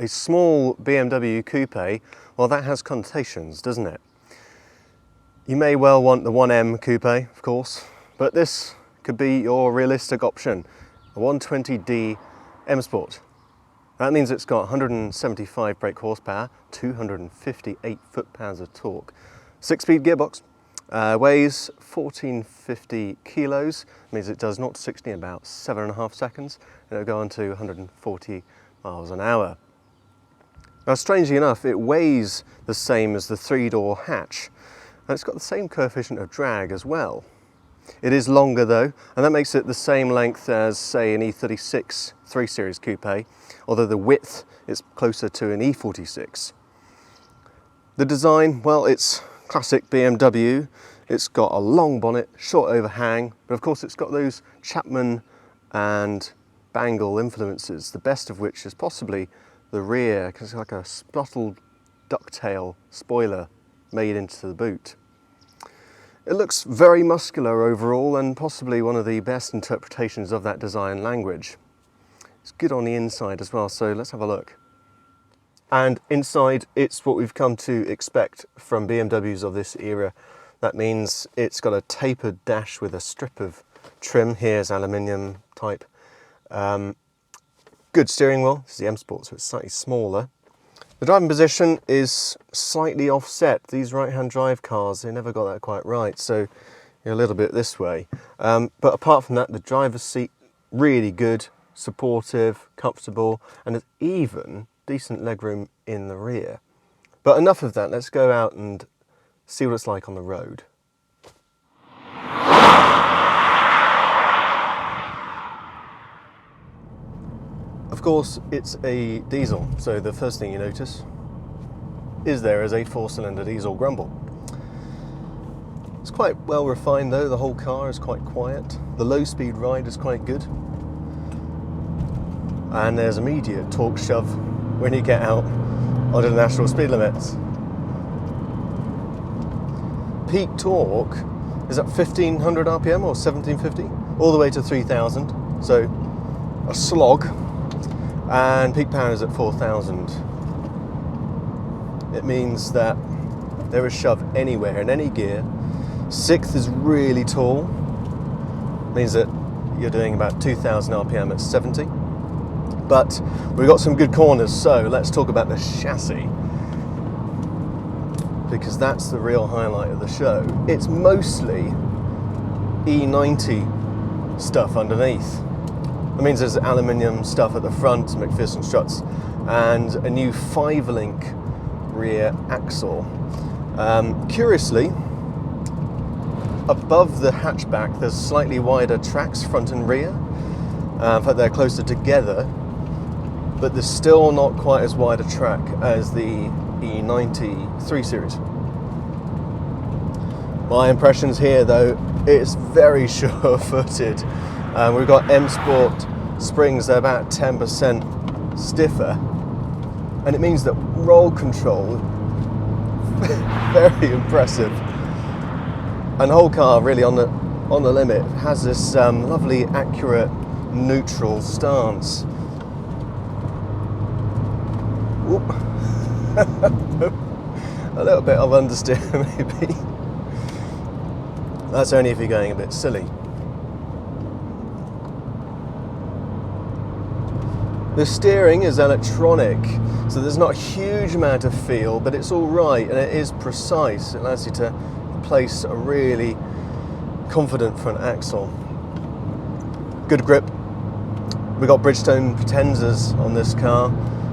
a small BMW Coupe, well, that has connotations, doesn't it? You may well want the 1M Coupe, of course, but this could be your realistic option, a 120D M Sport. That means it's got 175 brake horsepower, 258 foot-pounds of torque, 6-speed gearbox, weighs 1450 kilos, means it does 0 to 60 in about 7.5 seconds, and it'll go on to 140 miles an hour. Now, strangely enough, it weighs the same as the 3-door hatch, and it's got the same coefficient of drag as well. It is longer though, and that makes it the same length as, say, an E36 3 Series Coupe, although the width is closer to an E46. The design, well, it's classic BMW. It's got a long bonnet, short overhang, but of course it's got those Chapman and Bangle influences, the best of which is possibly the rear, because it's like a splottled ducktail spoiler made into the boot. It looks very muscular overall, and possibly one of the best interpretations of that design language. It's good on the inside as well, so let's have a look. And inside, it's what we've come to expect from BMWs of this era. That means it's got a tapered dash with a strip of trim. Here's aluminium type. Good steering wheel. This is the M Sport, so it's slightly smaller. The driving position is slightly offset. These right-hand drive cars, they never got that quite right, so you're a little bit this way. But apart from that, the driver's seat, really good, supportive, comfortable, and there's even decent legroom in the rear. But enough of that, let's go out and see what it's like on the road. Of course, it's a diesel, so the first thing you notice is there is a 4-cylinder diesel grumble. It's quite well refined though, the whole car is quite quiet. The low-speed ride is quite good. And there's immediate torque shove when you get out onto the national speed limits. Peak torque is at 1500 RPM or 1750, all the way to 3000, so a slog. And peak power is at 4,000. It means that there is shove anywhere in any gear. 6th is really tall. It means that you're doing about 2,000 RPM at 70. But we've got some good corners, so let's talk about the chassis, because that's the real highlight of the show. It's mostly E90 stuff underneath. That means there's aluminium stuff at the front, some McPherson struts, and a new 5-link rear axle. Curiously, above the hatchback, there's slightly wider tracks, front and rear. In fact, they're closer together, but there's still not quite as wide a track as the E90 3 Series. My impressions here, though, it's very sure-footed. We've got M Sport springs, they're about 10% stiffer, and it means that roll control, very impressive. And the whole car really on the limit has this lovely accurate neutral stance. Whoop. A little bit of understeer maybe. That's only if you're going a bit silly. The steering is electronic, so there's not a huge amount of feel, but it's all right and it is precise. It allows you to place a really confident front axle. Good grip. We got Bridgestone Potenzas on this car,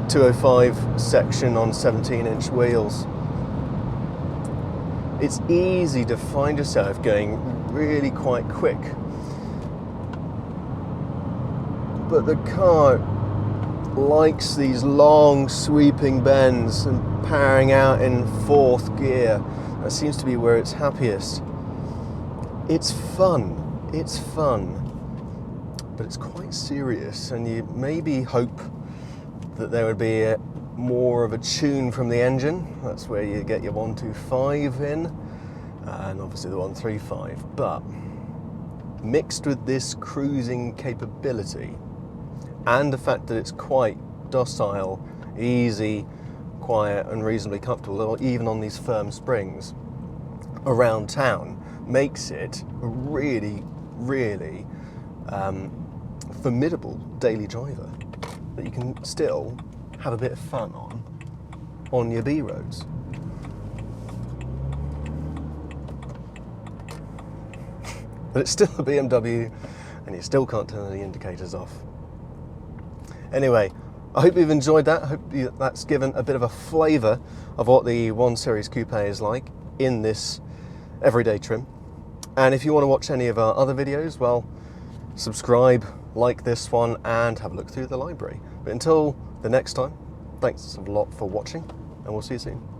205 section on 17-inch wheels. It's easy to find yourself going really quite quick, but the car likes these long sweeping bends and powering out in 4th gear. That seems to be where it's happiest. It's fun, but it's quite serious, and you maybe hope that there would be more of a tune from the engine. That's where you get your 125 in, and obviously the 135, but mixed with this cruising capability and the fact that it's quite docile easy, quiet and reasonably comfortable, or even on these firm springs around town, makes it a really, really formidable daily driver that you can still have a bit of fun on your B roads. But it's still a BMW and you still can't turn the indicators off. Anyway, I hope you've enjoyed that. I hope that's given a bit of a flavour of what the 1 Series Coupe is like in this everyday trim. And if you want to watch any of our other videos, well, subscribe, like this one, and have a look through the library. But until the next time, thanks a lot for watching, and we'll see you soon.